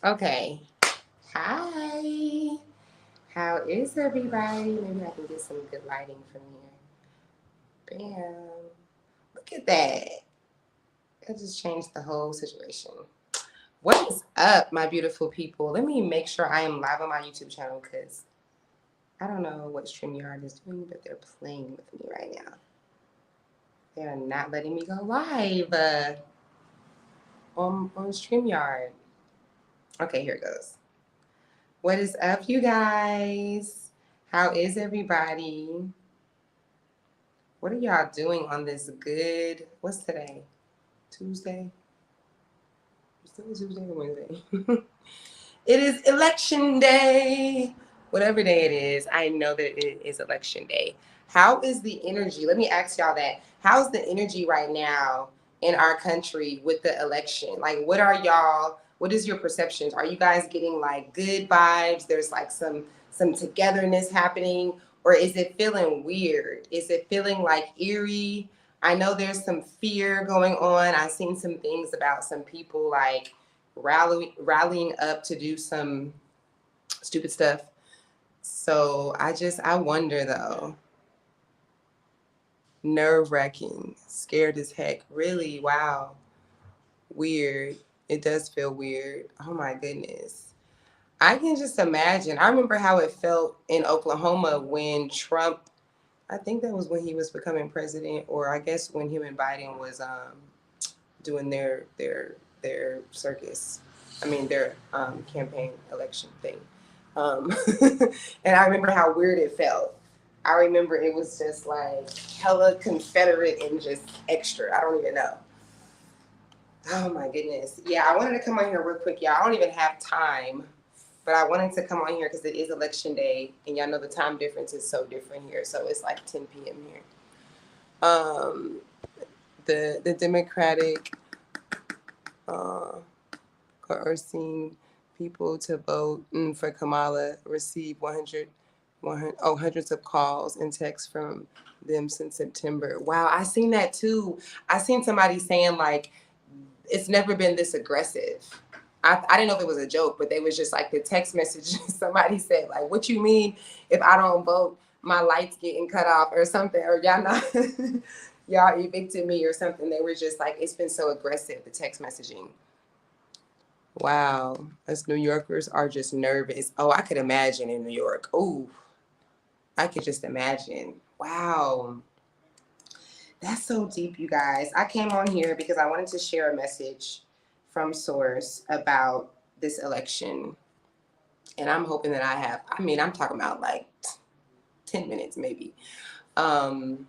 Okay. Hi. How is everybody? Maybe I can get some good lighting from here. Bam. Look at that. That just changed the whole situation. What is up, my beautiful people? Let me make sure I am live on my YouTube channel because I don't know what StreamYard is doing, but they're playing with me right now. They are not letting me go live on StreamYard. Okay, here it goes. What is up, you guys? How is everybody? What are y'all doing on this good, what's today? Tuesday? Still Tuesday or Wednesday? It is election day. Whatever day it is, I know that it is election day. How is the energy? Let me ask y'all that. How's the energy right now in our country with the election? Like, what is your perceptions? Are you guys getting like good vibes? There's like some togetherness happening, or is it feeling weird? Is it feeling like eerie? I know there's some fear going on. I've seen some things about some people like rallying up to do some stupid stuff. So I wonder though. Nerve wracking, scared as heck. Really? Wow. Weird. It does feel weird. Oh my goodness. I can just imagine. I remember how it felt in Oklahoma when Trump, I think that was when he was becoming president, or I guess when him and Biden was doing their circus. I mean their campaign election thing. Um, and I remember how weird it felt. I remember it was just like hella Confederate and just extra. I don't even know. Oh my goodness. Yeah, I wanted to come on here real quick, y'all. I don't even have time, but I wanted to come on here because it is election day, and y'all know the time difference is so different here. So it's like 10 p.m. here. Um, the Democratic uh, coercing people to vote for Kamala received hundreds of calls and texts from them since September. Wow, I seen that too. I seen somebody saying like it's never been this aggressive. I didn't know if it was a joke, but they was just like the text message. Somebody said like, "What you mean if I don't vote, my lights getting cut off or something, or y'all not y'all evicted me or something." They were just like, "It's been so aggressive." The text messaging. Wow, us New Yorkers are just nervous. Oh, I could imagine in New York. Oh, I could just imagine. Wow, that's so deep, you guys. I came on here because I wanted to share a message from Source about this election. And I'm hoping that I mean, I'm talking about like 10 minutes maybe. Um,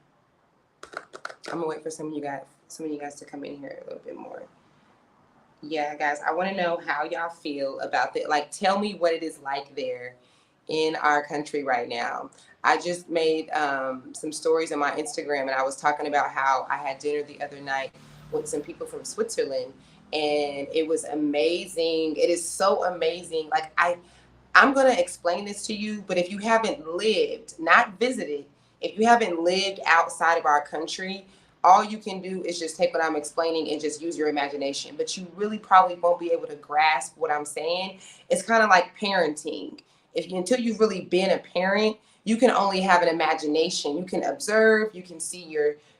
I'm gonna wait for some of you guys to come in here a little bit more. Yeah, guys, I want to know how y'all feel about that. Like, tell me what it is like there in our country right now. I just made some stories on my Instagram, and I was talking about how I had dinner the other night with some people from Switzerland, and it was amazing. It is so amazing. Like, I'm gonna explain this to you, but if you haven't lived, not visited, if you haven't lived outside of our country, all you can do is just take what I'm explaining and just use your imagination. But you really probably won't be able to grasp what I'm saying. It's kind of like parenting. Until you've really been a parent, you can only have an imagination. You can observe, you can see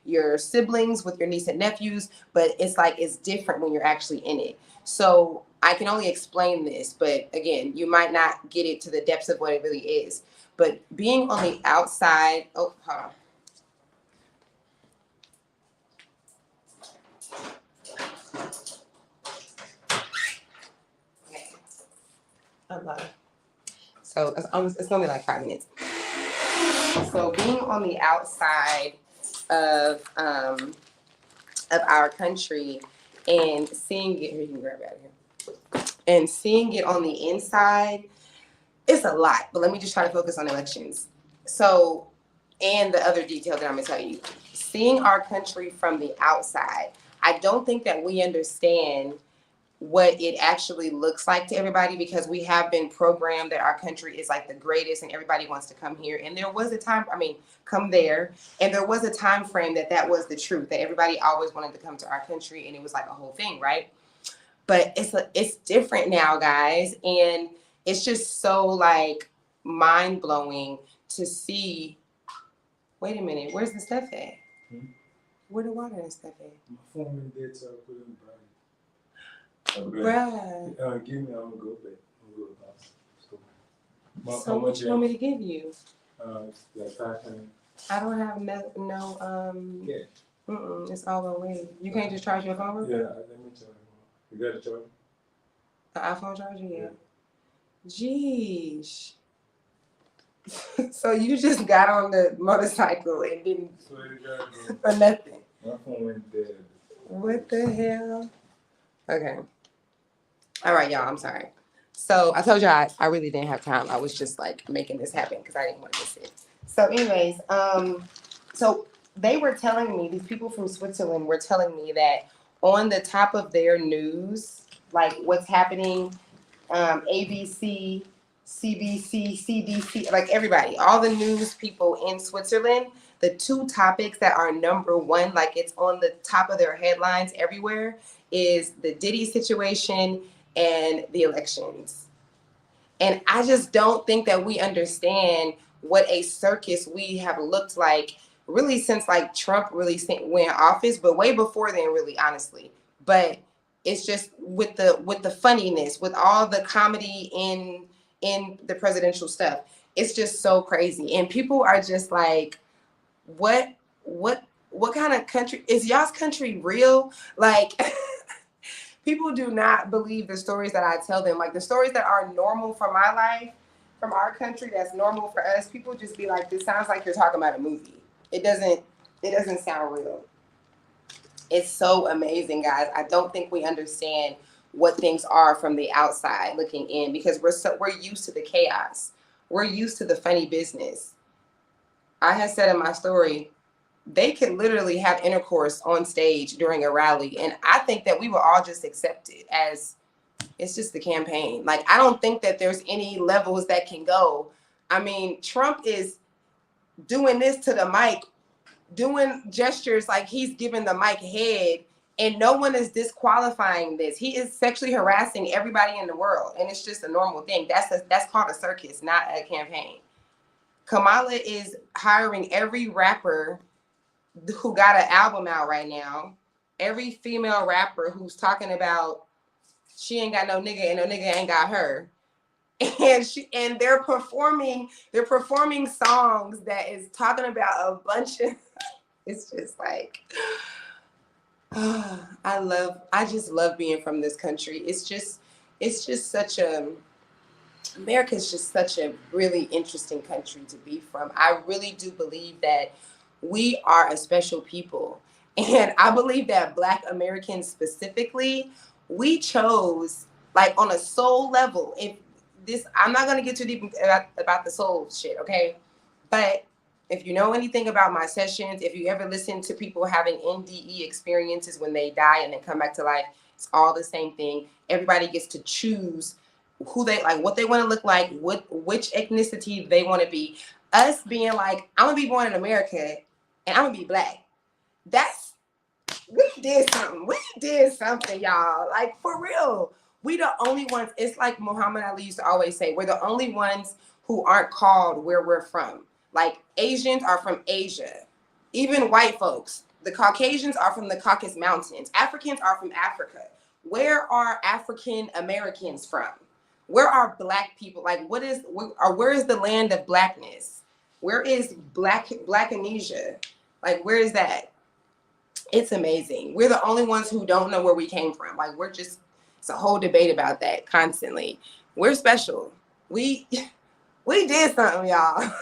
your siblings with your niece and nephews, but it's like it's different when you're actually in it. So I can only explain this, but again, you might not get it to the depths of what it really is. But being on the outside, oh, hold on. Okay. So it's only like 5 minutes. So being on the outside of our country and seeing it, here you can grab it out of here, and seeing it on the inside, it's a lot. But let me just try to focus on elections. So, and the other detail that I'm gonna tell you, seeing our country from the outside, I don't think that we understand what it actually looks like to everybody because we have been programmed that our country is like the greatest and everybody wants to come here. And there was a time, I mean, come there. And there was a time frame that was the truth, that everybody always wanted to come to our country and it was like a whole thing, right? but it's different now, guys, and it's just so like mind blowing to see. Wait a minute, where's the stuff at? Where the water and stuff at? My phone in there, so I put it in the bag. Bruh. Give me, I'm gonna go back. I'm gonna go So what you want me to give you? Like 5 times. I don't have Yeah. It's all on way. You can't just charge your phone? Yeah, let me charge. You got a charger? The iPhone charger, yeah. Jeez. So you just got on the motorcycle and didn't for nothing. My phone went dead. What the hell? Okay. All right, y'all. I'm sorry. So I told you I really didn't have time. I was just like making this happen because I didn't want to miss it. So, anyways, so they were telling me, these people from Switzerland were telling me that on the top of their news, like what's happening, ABC, CBC, CDC, like everybody, all the news people in Switzerland, the 2 topics that are number 1, like it's on the top of their headlines everywhere, is the Diddy situation and the elections. And I just don't think that we understand what a circus we have looked like really since like Trump really went in office, but way before then, really, honestly. But it's just with the funniness, with all the comedy in the presidential stuff, it's just so crazy. And people are just like, what kind of country is y'all's country real? Like people do not believe the stories that I tell them. Like the stories that are normal for my life, from our country, that's normal for us. People just be like, this sounds like you're talking about a movie. It doesn't sound real. It's so amazing, guys. I don't think we understand what things are from the outside looking in because we're used to the chaos. We're used to the funny business. I had said in my story, they could literally have intercourse on stage during a rally. And I think that we will all just accept it as it's just the campaign. Like, I don't think that there's any levels that can go. I mean, Trump is doing this to the mic, doing gestures like he's giving the mic head, and no one is disqualifying this. He is sexually harassing everybody in the world, and it's just a normal thing. That's called a circus, not a campaign. Kamala is hiring every rapper who got an album out right now, every female rapper who's talking about she ain't got no nigga and no nigga ain't got her, and they're performing songs that is talking about a bunch of it's just like I just love being from this country. It's just such a America's just such a really interesting country to be from. I really do believe that we are a special people. And I believe that Black Americans specifically, we chose, like on a soul level, I'm not going to get too deep about the soul shit, okay? But if you know anything about my sessions, if you ever listen to people having NDE experiences when they die and then come back to life, it's all the same thing. Everybody gets to choose who they like, what they want to look like, which ethnicity they want to be. Us being like, I'm gonna be born in America and I'm gonna be Black. We did something, y'all. Like, for real. We the only ones. It's like Muhammad Ali used to always say, we're the only ones who aren't called where we're from. Like, Asians are from Asia. Even white folks. The Caucasians are from the Caucasus Mountains. Africans are from Africa. Where are African Americans from? Where are Black people? Like, where is the land of Blackness? Where is Blackanesia? Like, where is that? It's amazing. We're the only ones who don't know where we came from. Like, it's a whole debate about that constantly. We're special. We did something, y'all.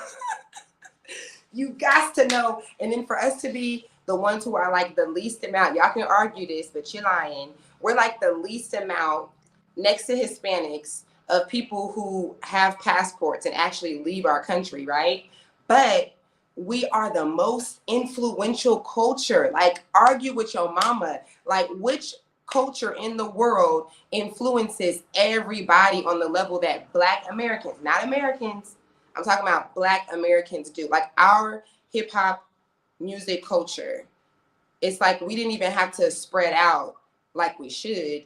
You got to know. And then for us to be the ones who are like the least amount, y'all can argue this, but you're lying. We're like the least amount next to Hispanics of people who have passports and actually leave our country, right? But we are the most influential culture. Like, argue with your mama. Like, which culture in the world influences everybody on the level that Black Americans, not Americans, I'm talking about Black Americans do? Like, our hip hop music culture. It's like we didn't even have to spread out like we should.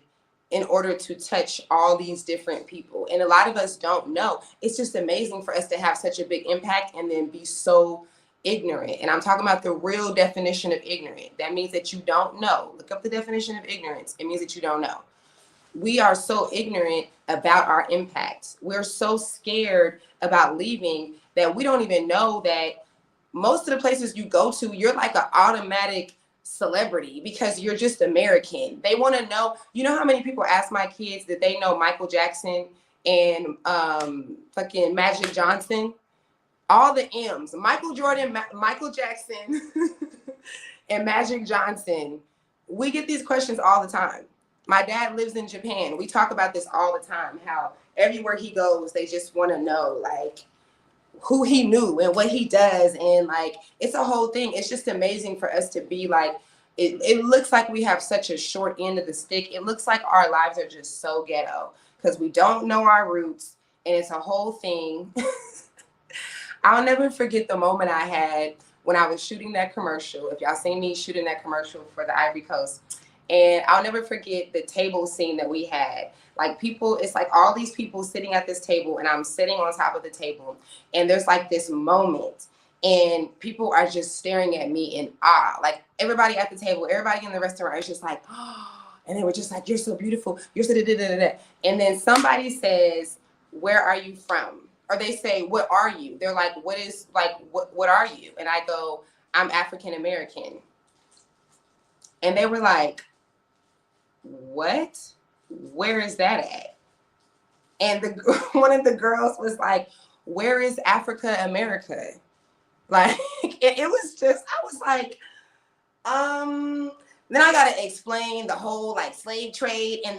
in order to touch all these different people. And a lot of us don't know. It's just amazing for us to have such a big impact and then be so ignorant. And I'm talking about the real definition of ignorant. That means that you don't know. Look up the definition of ignorance. It means that you don't know. We are so ignorant about our impact. We're so scared about leaving that we don't even know that most of the places you go to, you're like an automatic celebrity because you're just American. They want to know, you know how many people ask my kids that they know Michael Jackson and fucking Magic Johnson? All the M's, Michael Jordan, Michael Jackson, and Magic Johnson. We get these questions all the time. My dad lives in Japan. We talk about this all the time, how everywhere he goes, they just want to know like who he knew and what he does. And like, it's a whole thing. It's just amazing for us to be like, it looks like we have such a short end of the stick. It looks like our lives are just so ghetto because we don't know our roots, and it's a whole thing. I'll never forget the moment I had when I was shooting that commercial. If y'all seen me shooting that commercial for the Ivory Coast, and I'll never forget the table scene that we had. Like people, it's like all these people sitting at this table and I'm sitting on top of the table, and there's like this moment and people are just staring at me in awe. Like everybody at the table, everybody in the restaurant is just like, oh, and they were just like, you're so beautiful. You're so da-da-da-da-da. And then somebody says, where are you from? Or they say, what are you? They're like, what are you? And I go, I'm African American. And they were like, what? Where is that at? And one of the girls was like, where is Africa America? Like, it was just, I was like, then I got to explain the whole like slave trade and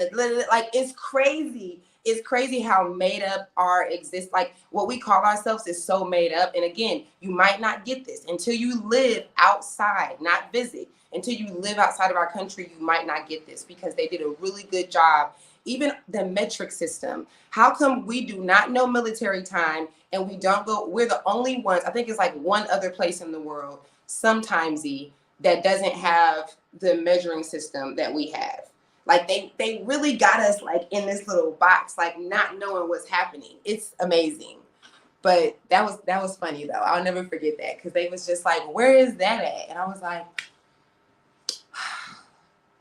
like, it's crazy. It's crazy how made up our exist. Like what we call ourselves is so made up. And again, you might not get this until you live outside, not visit. Until you live outside of our country, you might not get this because they did a really good job. Even the metric system. How come we do not know military time and we don't go? We're the only ones. I think it's like one other place in the world, sometimes that doesn't have the measuring system that we have. Like they really got us like in this little box, like not knowing what's happening. It's amazing. But that was funny though. I'll never forget that because they was just like, where is that at? And I was like,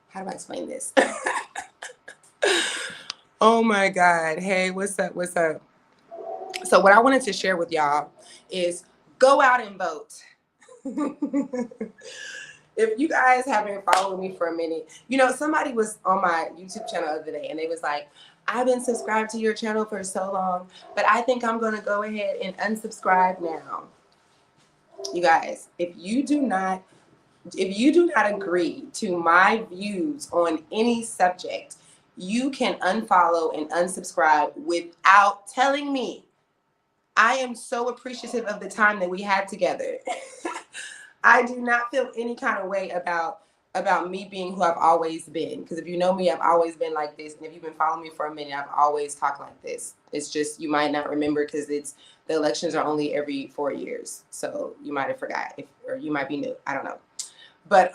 how do I explain this? Oh my God. Hey, what's up? What's up? So what I wanted to share with y'all is go out and vote. If you guys haven't followed me for a minute, you know, somebody was on my YouTube channel the other day and they was like, I've been subscribed to your channel for so long, but I think I'm going to go ahead and unsubscribe now. You guys, if you do not agree to my views on any subject, you can unfollow and unsubscribe without telling me. I am so appreciative of the time that we had together. I do not feel any kind of way about me being who I've always been. Because if you know me, I've always been like this. And if you've been following me for a minute, I've always talked like this. It's just you might not remember because the elections are only every 4 years. So you might have forgot or you might be new. I don't know. But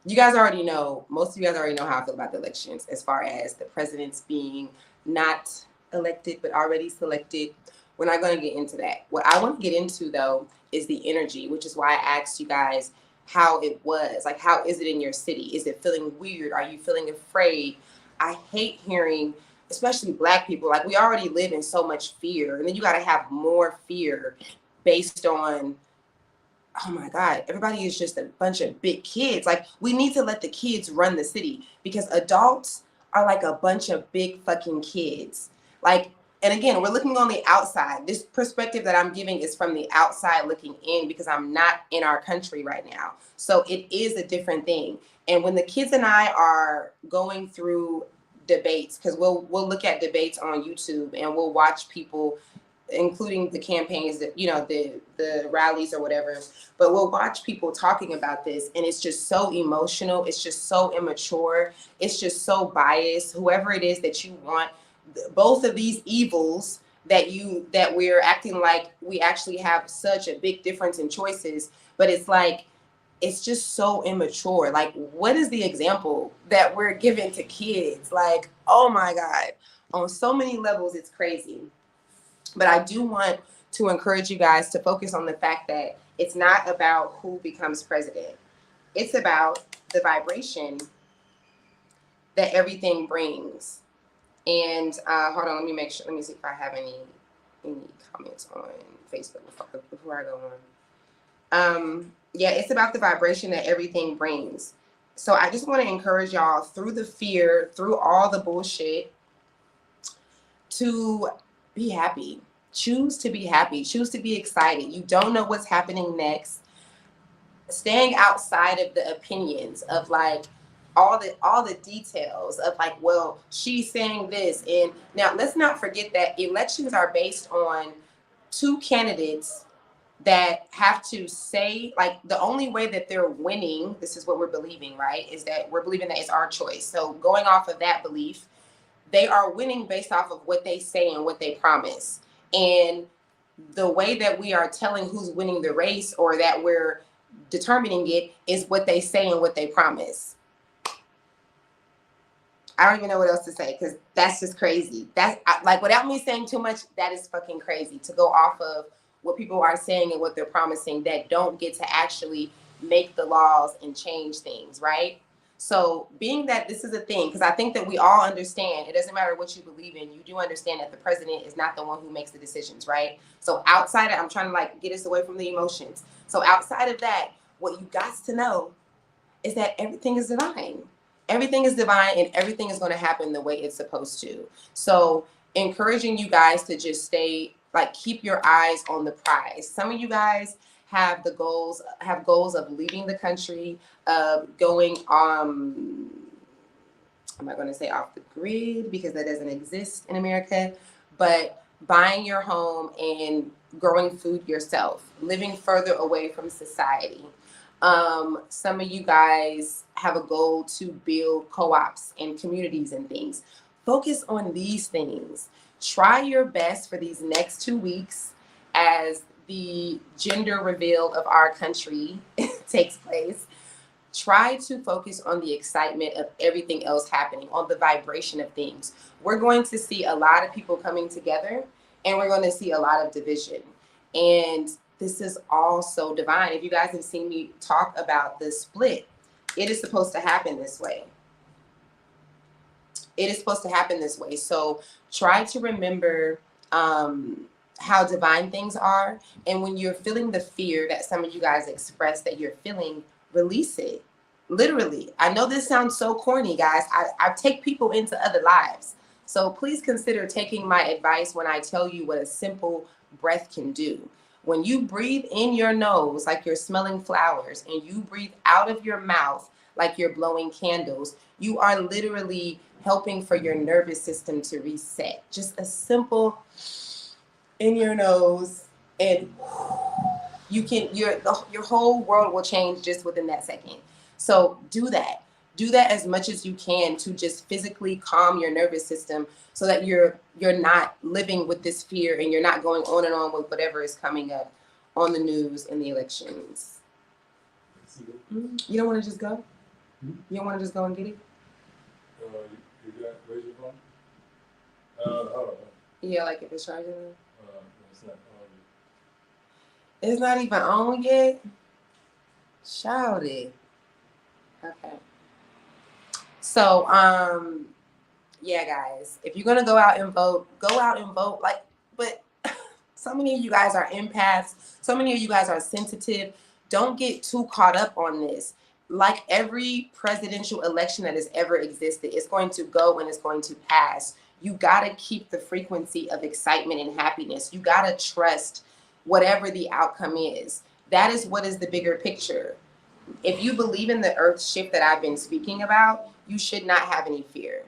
you guys already know, most of you guys already know how I feel about the elections as far as the presidents being not elected but already selected. We're not going to get into that. What I want to get into, though, is the energy, which is why I asked you guys how it was. Like, how is it in your city? Is it feeling weird? Are you feeling afraid? I hate hearing, especially Black people, like we already live in so much fear. And then you got to have more fear based on, oh my God, everybody is just a bunch of big kids. Like, we need to let the kids run the city because adults are like a bunch of big fucking kids. Like, and again, we're looking on the outside. This perspective that I'm giving is from the outside looking in because I'm not in our country right now. So it is a different thing. And when the kids and I are going through debates, because we'll look at debates on YouTube and we'll watch people, including the campaigns that, you know, the rallies or whatever, but we'll watch people talking about this and it's just so emotional. It's just so immature. It's just so biased. Whoever it is that you want, both of these evils that we're acting like we actually have such a big difference in choices, but it's like it's just so immature. Like, what is the example that we're giving to kids? Like, oh my God, on so many levels, it's crazy. But I do want to encourage you guys to focus on the fact that it's not about who becomes president. It's about the vibration that everything brings. And hold on, let me make sure. Let me see if I have any comments on Facebook before I go on. Yeah, it's about the vibration that everything brings. So I just want to encourage y'all through the fear, through all the bullshit, to be happy. Choose to be happy. Choose to be excited. You don't know what's happening next. Staying outside of the opinions of like all the details of like, well, she's saying this. And now let's not forget that elections are based on two candidates that have to say, like, the only way that they're winning, this is what we're believing, right, is that we're believing that it's our choice. So going off of that belief, they are winning based off of what they say and what they promise. And the way that we are telling who's winning the race, or that we're determining it, is what they say and what they promise. I don't even know what else to say, because that's just crazy. That's like, without me saying too much, that is fucking crazy to go off of what people are saying and what they're promising that don't get to actually make the laws and change things, right? So being that this is a thing, because I think that we all understand, it doesn't matter what you believe in, you do understand that the president is not the one who makes the decisions, right? So outside of, I'm trying to like get us away from the emotions. So outside of that, what you got to know is that everything is divine. Everything is divine, and everything is going to happen the way it's supposed to. So encouraging you guys to just stay, like, keep your eyes on the prize. Some of you guys have goals of leaving the country, of going I'm not going to say off the grid, because that doesn't exist in America, but buying your home and growing food yourself, living further away from society. Some of you guys have a goal to build co-ops and communities and things. Focus on these things. Try your best for these next 2 weeks as the gender reveal of our country takes place. Try to focus on the excitement of everything else happening, on the vibration of things. We're going to see a lot of people coming together, and we're going to see a lot of division. And this is all so divine. If you guys have seen me talk about the split, it is supposed to happen this way. It is supposed to happen this way. So try to remember how divine things are. And when you're feeling the fear that some of you guys express that you're feeling, release it. Literally. I know this sounds so corny, guys. I take people into other lives. So please consider taking my advice when I tell you what a simple breath can do. When you breathe in your nose like you're smelling flowers, and you breathe out of your mouth like you're blowing candles, you are literally helping for your nervous system to reset. Just a simple in your nose, and your whole world will change just within that second. So do that as much as you can to just physically calm your nervous system, so that you're not living with this fear, and you're not going on and on with whatever is coming up on the news and the elections. You don't want to just go? You don't want to just go and get it? You got, where's your phone? Hold on. Yeah, like if it's charging. It's not on. It's not even on yet? Shout it. Okay. So, yeah, guys, if you're going to go out and vote, go out and vote. Like, but so many of you guys are empaths. So many of you guys are sensitive. Don't get too caught up on this. Like every presidential election that has ever existed, it's going to go and it's going to pass. You got to keep the frequency of excitement and happiness. You got to trust whatever the outcome is. That is what is the bigger picture. If you believe in the earth shift that I've been speaking about, you should not have any fear.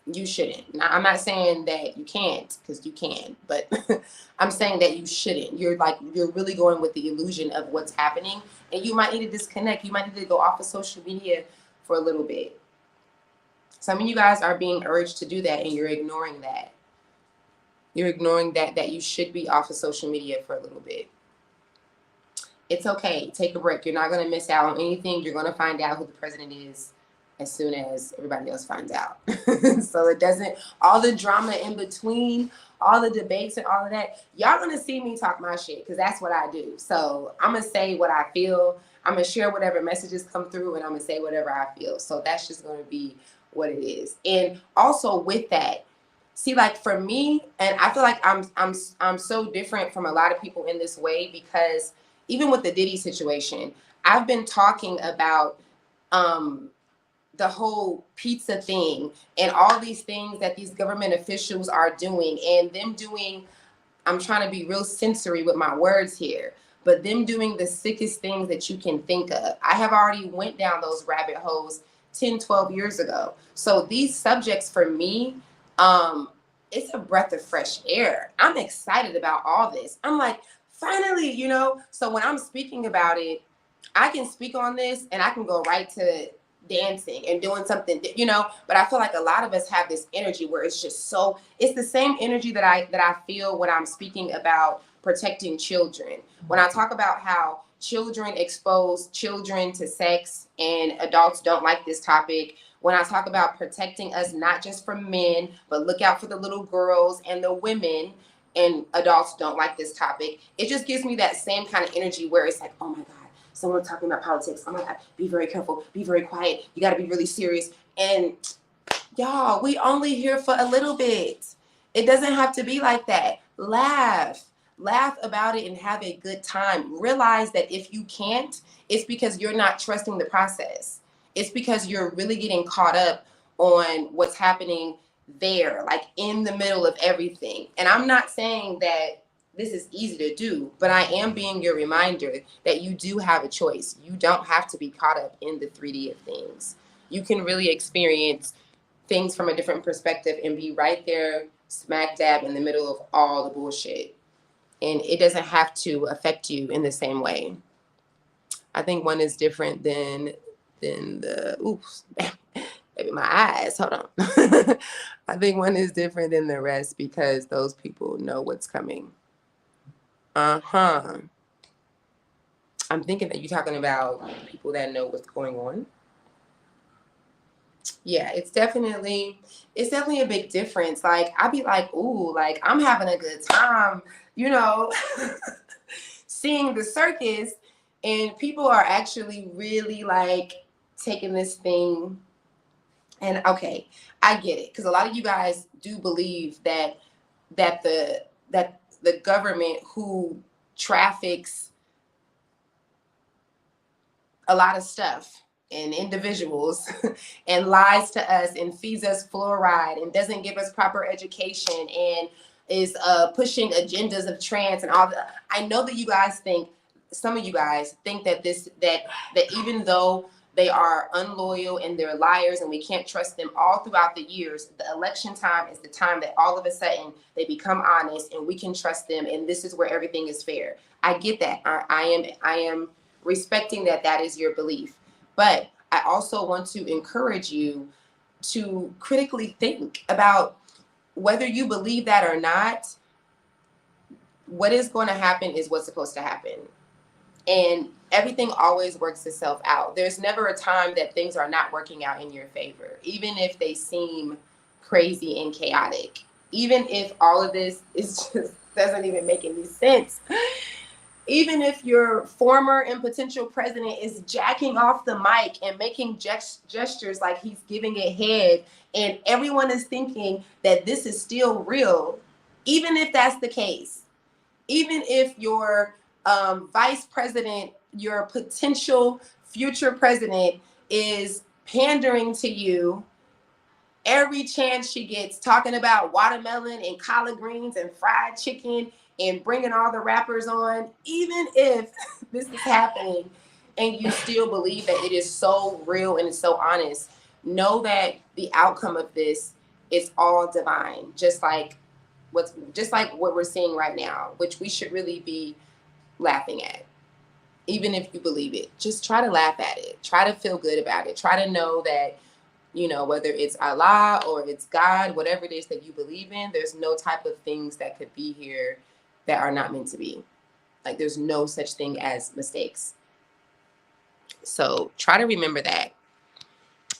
You shouldn't. Now, I'm not saying that you can't, because you can, but I'm saying that you shouldn't. You're really going with the illusion of what's happening, and you might need to disconnect. You might need to go off of social media for a little bit. Some of you guys are being urged to do that, and you're ignoring that. You're ignoring that you should be off of social media for a little bit. It's okay. Take a break. You're not going to miss out on anything. You're going to find out who the president is as soon as everybody else finds out. So it doesn't, all the drama in between, all the debates and all of that, y'all going to see me talk my shit because that's what I do. So I'm going to say what I feel. I'm going to share whatever messages come through and I'm going to say whatever I feel. So that's just going to be what it is. And also with that, see, like for me, and I feel like I'm so different from a lot of people in this way because even with the Diddy situation, I've been talking about the whole pizza thing and all these things that these government officials are doing and them doing, I'm trying to be real sensory with my words here, but them doing the sickest things that you can think of. I have already went down those rabbit holes 10, 12 years ago. So these subjects for me, it's a breath of fresh air. I'm excited about all this. I'm like, finally, you know? So when I'm speaking about it, I can speak on this and I can go right to dancing and doing something, you know, but I feel like a lot of us have this energy where it's just so, it's the same energy that I feel when I'm speaking about protecting children. When I talk about how children expose children to sex and adults don't like this topic, when I talk about protecting us not just from men, but look out for the little girls and the women and adults don't like this topic, it just gives me that same kind of energy where it's like, oh my God, someone talking about politics. Oh my God, be very careful, be very quiet. You got to be really serious. And y'all, we only here for a little bit. It doesn't have to be like that. Laugh about it and have a good time. Realize that if you can't, it's because you're not trusting the process. It's because you're really getting caught up on what's happening there, like in the middle of everything. And I'm not saying that this is easy to do, but I am being your reminder that you do have a choice. You don't have to be caught up in the 3D of things. You can really experience things from a different perspective and be right there, smack dab in the middle of all the bullshit. And it doesn't have to affect you in the same way. I think one is different than the, oops, maybe my eyes, hold on. I think one is different than the rest because those people know what's coming. I'm thinking that you're talking about people that know what's going on. Yeah, it's definitely a big difference. Like I'd be like, ooh, like I'm having a good time, you know, seeing the circus, and people are actually really like taking this thing. And okay, I get it, because a lot of you guys do believe that the government who traffics a lot of stuff and individuals and lies to us and feeds us fluoride and doesn't give us proper education and is pushing agendas of trans and all that. I know that you guys think, some of you guys think that that even though they are unloyal and they're liars and we can't trust them all throughout the years, the election time is the time that all of a sudden they become honest and we can trust them and this is where everything is fair. I get that. I am respecting that is your belief. But I also want to encourage you to critically think about whether you believe that or not. What is going to happen is what's supposed to happen. And everything always works itself out. There's never a time that things are not working out in your favor, even if they seem crazy and chaotic. Even if all of this is just doesn't even make any sense. Even if your former and potential president is jacking off the mic and making gestures like he's giving it head, and everyone is thinking that this is still real, even if that's the case, even if your vice president, your potential future president is pandering to you every chance she gets, talking about watermelon and collard greens and fried chicken and bringing all the rappers on, even if this is happening and you still believe that it is so real and it's so honest, know that the outcome of this is all divine, just like what we're seeing right now, which we should really be laughing at. Even if you believe it, just try to laugh at it. Try to feel good about it. Try to know that, you know, whether it's Allah or it's God, whatever it is that you believe in, there's no type of things that could be here that are not meant to be. Like there's no such thing as mistakes. So try to remember that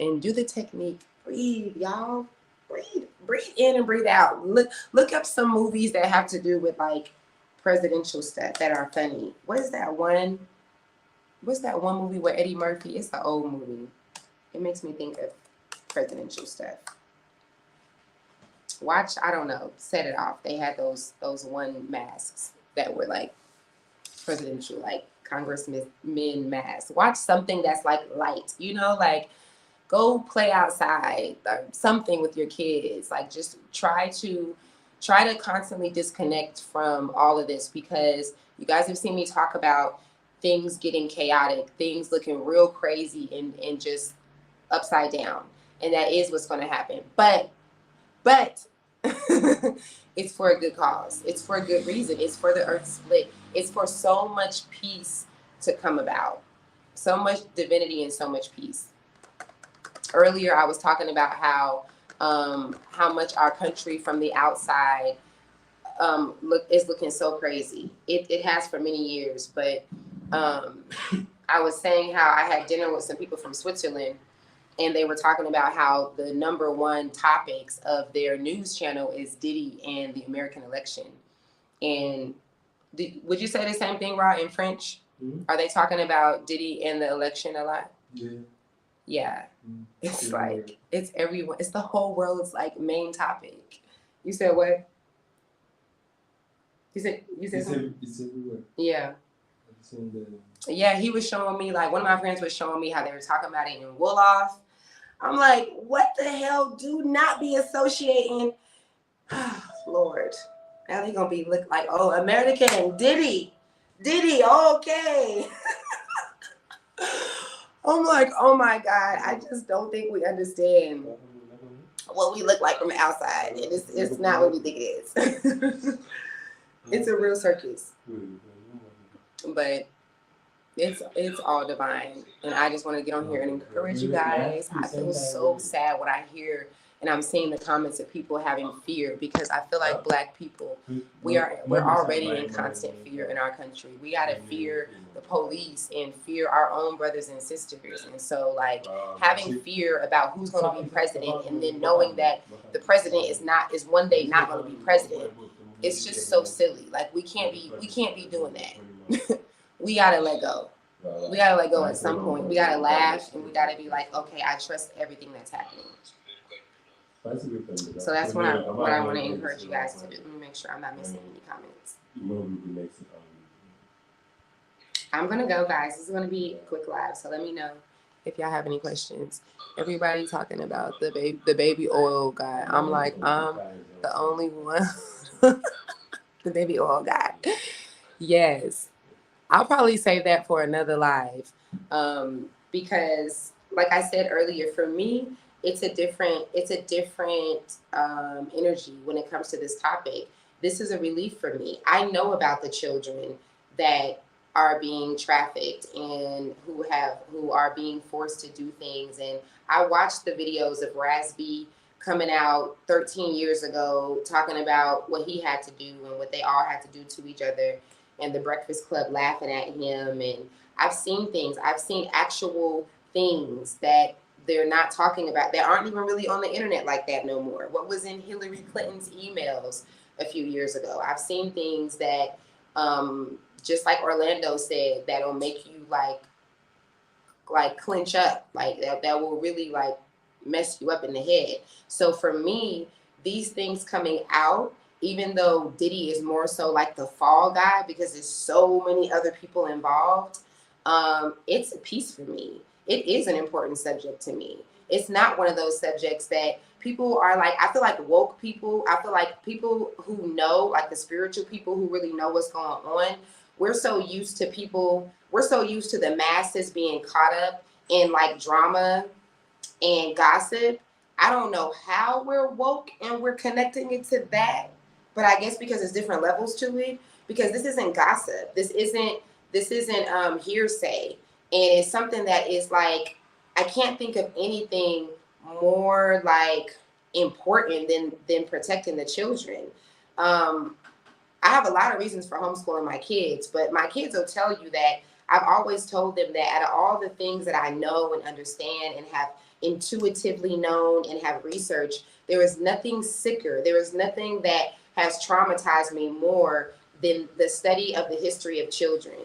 and do the technique. Breathe, y'all. Breathe in and breathe out. Look up some movies that have to do with like presidential stuff that are funny. What's that one movie with Eddie Murphy? It's an old movie. It makes me think of presidential stuff. Watch, I don't know, Set It Off. They had those one masks that were like presidential, like congressmen masks. Watch something that's like light, you know, like go play outside or something with your kids. Like just try to constantly disconnect from all of this, because you guys have seen me talk about things getting chaotic, things looking real crazy and just upside down. And that is what's going to happen. But it's for a good cause. It's for a good reason. It's for the earth split. It's for so much peace to come about. So much divinity and so much peace. Earlier, I was talking about how much our country from the outside is looking so crazy. It has for many years, but I was saying how I had dinner with some people from Switzerland, and they were talking about how the number one topics of their news channel is Diddy and the American election. And would you say the same thing, Ra, in French? Mm-hmm. Are they talking about Diddy and the election a lot? Yeah. Yeah. Mm-hmm. It's like, it's everyone. It's the whole world's like main topic. You said what? You said something? It's everywhere. Yeah. Yeah, he was showing me, like, one of my friends was showing me how they were talking about it in Wolof. I'm like, what the hell? Do not be associating. Lord. Now they're going to be look like, oh, American, Diddy, okay. I'm like, oh my God, I just don't think we understand what we look like from the outside. And it's not what we think it is. It's a real circus. But it's all divine, and I just want to get on here and encourage you guys. I feel so sad when I hear and I'm seeing the comments of people having fear, because I feel like Black people, we're already in constant fear in our country. We gotta fear the police and fear our own brothers and sisters, and so like having fear about who's going to be president, and then knowing that the president is one day not going to be president. It's just so silly. Like we can't be doing that. We gotta let go. We gotta let go at some point. We gotta laugh, and we gotta be like, okay, I trust everything that's happening. So that's what I want to encourage you guys to do. Let me make sure I'm not missing any comments. I'm gonna go, guys. This is gonna be a quick live, so let me know if y'all have any questions. Everybody talking about the baby oil guy. I'm like, I'm the only one. The baby oil guy. Yes. I'll probably save that for another live, because like I said earlier, for me, it's a different energy when it comes to this topic. This is a relief for me. I know about the children that are being trafficked and who are being forced to do things. And I watched the videos of Raz B coming out 13 years ago, talking about what he had to do and what they all had to do to each other, and the Breakfast Club laughing at him. And I've seen things. I've seen actual things that they're not talking about, that aren't even really on the internet like that no more. What was in Hillary Clinton's emails a few years ago. I've seen things that, just like Orlando said, that'll make you like clench up, like that will really like mess you up in the head. So for me, these things coming out, even though Diddy is more so like the fall guy because there's so many other people involved, it's a piece for me. It is an important subject to me. It's not one of those subjects that people are like, I feel like woke people, I feel like people who know, like the spiritual people who really know what's going on, we're so used to the masses being caught up in like drama and gossip. I don't know how we're woke and we're connecting it to that, but I guess because there's different levels to it, because this isn't gossip. This isn't hearsay. And it's something that is like, I can't think of anything more like important than protecting the children. I I have a lot of reasons for homeschooling my kids, but my kids will tell you that I've always told them that out of all the things that I know and understand and have intuitively known and have researched, there is nothing sicker. There is nothing that has traumatized me more than the study of the history of children.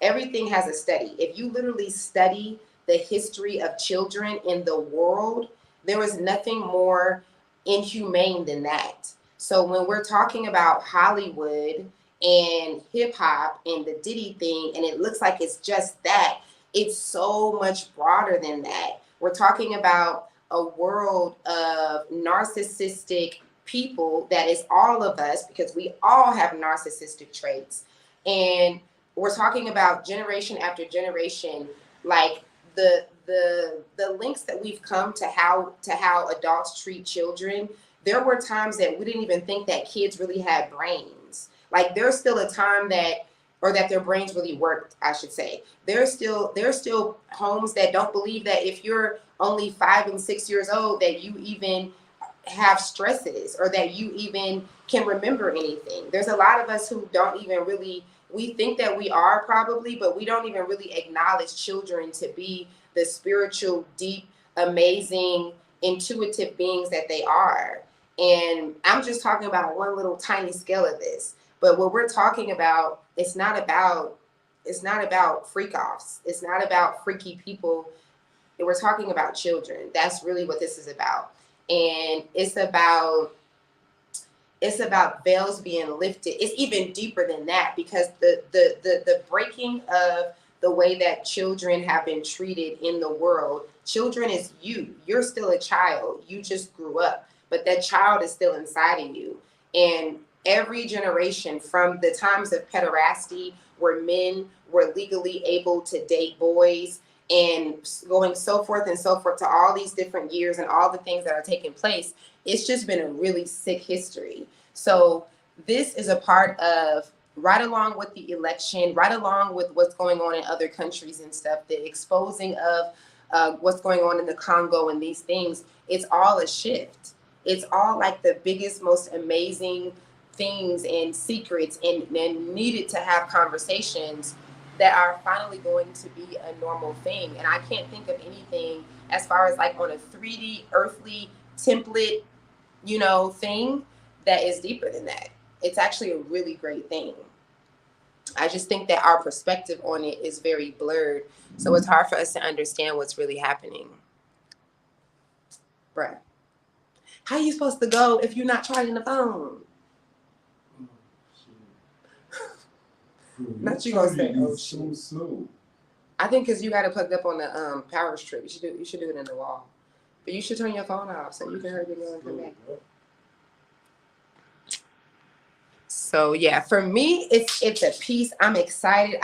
Everything has a study. If you literally study the history of children in the world, there is nothing more inhumane than that. So when we're talking about Hollywood and hip hop and the Diddy thing, and it looks like it's just that, it's so much broader than that. We're talking about a world of narcissistic people that is all of us, because we all have narcissistic traits. And we're talking about generation after generation, like the links that we've come to how adults treat children. There were times that we didn't even think that kids really had brains. Like there's still a time that their brains really worked, I should say. There's still homes that don't believe that if you're only 5 and 6 years old that you even have stresses or that you even can remember anything. There's a lot of us who don't even really, we think that we are probably, but we don't even really acknowledge children to be the spiritual, deep, amazing, intuitive beings that they are. And I'm just talking about one little tiny scale of this. But what we're talking about, it's not about freak offs. It's not about freaky people. We're talking about children. That's really what this is about. And it's about veils being lifted. It's even deeper than that, because the breaking of the way that children have been treated in the world. Children is you. You're still a child. You just grew up, but that child is still inside of you. And every generation, from the times of pederasty, where men were legally able to date boys, and going so forth to all these different years and all the things that are taking place, it's just been a really sick history. So this is a part of, right along with the election, right along with what's going on in other countries and stuff, the exposing of what's going on in the Congo and these things, it's all a shift. It's all like the biggest, most amazing things and secrets and needed to have conversations that are finally going to be a normal thing. And I can't think of anything as far as like on a 3D earthly template, thing that is deeper than that. It's actually a really great thing. I just think that our perspective on it is very blurred. So it's hard for us to understand what's really happening. Bruh. How are you supposed to go if you're not charging the phone? Not you gonna say, oh, so slow. I think because you got it plugged up on the power strip. You should do it in the wall. But you should turn your phone off so you can hurry to go and come back. So yeah, for me, it's a piece. I'm excited.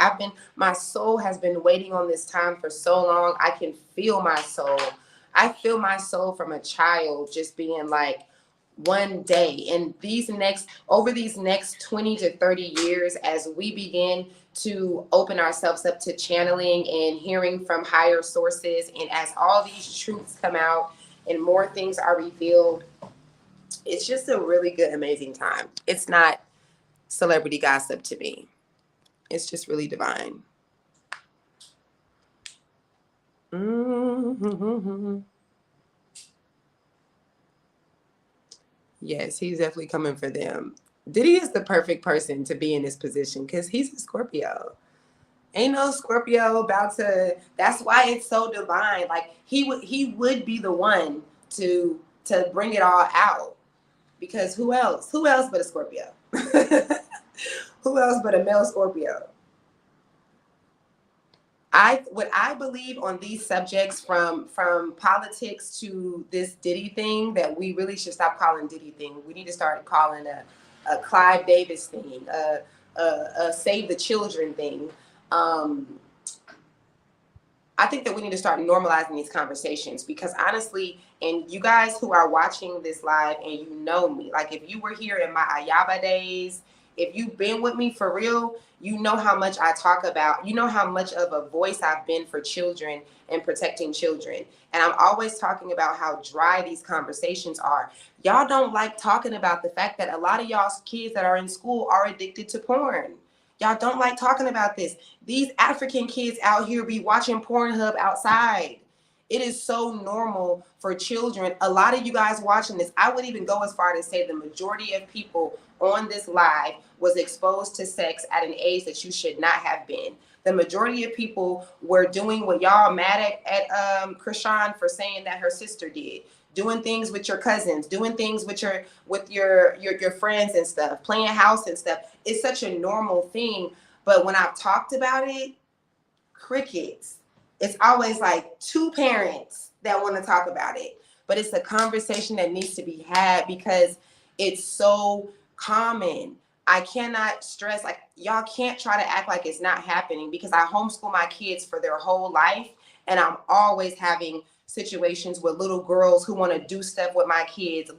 My soul has been waiting on this time for so long. I can feel my soul. I feel my soul from a child just being like, one day. And over these next 20 to 30 years, as we begin to open ourselves up to channeling and hearing from higher sources, and as all these truths come out and more things are revealed, it's just a really good, amazing time. It's not celebrity gossip to me. It's just really divine. Mm-hmm. Yes, he's definitely coming for them. Diddy is the perfect person to be in this position because he's a Scorpio. Ain't no Scorpio about to. That's why it's so divine. Like he would be the one to bring it all out, because who else? Who else but a Scorpio? Who else but a male Scorpio? What I believe on these subjects, from politics to this Diddy thing, that we really should stop calling Diddy thing. We need to start calling a Clive Davis thing, a Save the Children thing. I think that we need to start normalizing these conversations, because honestly, and you guys who are watching this live and you know me, like if you were here in my Ayaba days if you've been with me for real, you know how much I talk about, you know how much of a voice I've been for children and protecting children. And I'm always talking about how dry these conversations are. Y'all don't like talking about the fact that a lot of y'all's kids that are in school are addicted to porn. Y'all don't like talking about this. These African kids out here be watching Pornhub outside. It is so normal for children. A lot of you guys watching this, I would even go as far to say the majority of people on this live was exposed to sex at an age that you should not have been. The majority of people were doing what y'all mad at Krishan for saying that her sister did. Doing things with your cousins, doing things with your friends and stuff, playing house and stuff. It's such a normal thing. But when I've talked about it, crickets. It's always like two parents that want to talk about it. But it's a conversation that needs to be had because it's so common. I cannot stress, like, y'all can't try to act like it's not happening because I homeschool my kids for their whole life. And I'm always having situations with little girls who want to do stuff with my kids,